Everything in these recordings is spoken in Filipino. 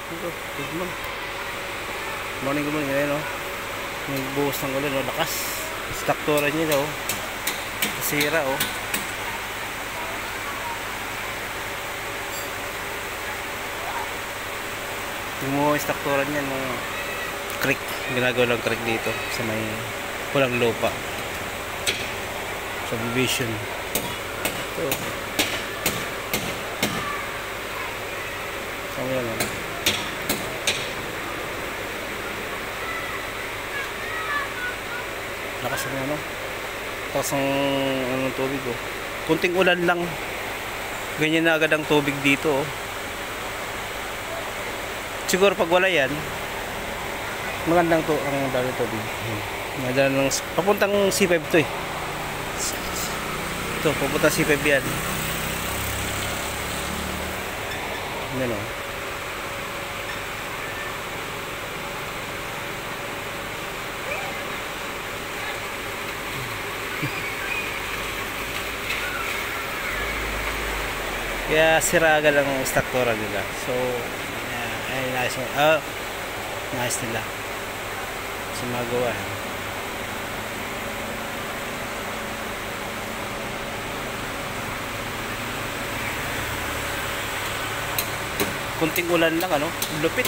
Ito, good morning. Good morning, ayun o. May buhos ng ulan o, lakas. Struktura niya o. Nasira o. Tingnan mo yung struktura niya ng creek. Ginagawa ng creek dito sa may pulang lupa. Subdivision. Ito. Saan yan o? Lakas ng ano, lakas ng tubig oh. Kunting ulan lang, ganyan na agad ang tubig dito oh. Siguro pag wala yan, magandang to ang dami tubig. Magandang papuntang C5 to eh. Ito, papuntang C5 yan. Yan oh. Kaya sira agad ang struktura nila. So, ay nice. Nice nila. Sumagawa. Kunting ulan lang ano, lupit.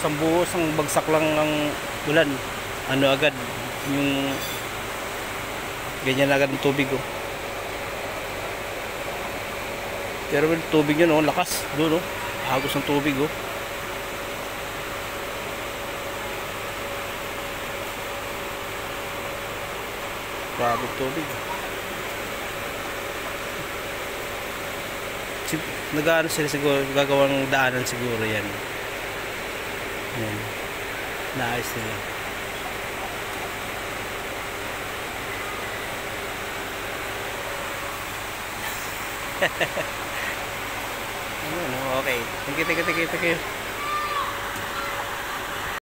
Isang buhos, ang bagsak lang ang ulan. Ano agad yung ganyan agad ng tubig oh. Pero yung tubig yun oh, lakas doon oh. Agos ng tubig oh. Grabe tubig. Nag-ano sila siguro, gagawang daanan siguro yan. Yan. Naayos nila. Okay. Thank you.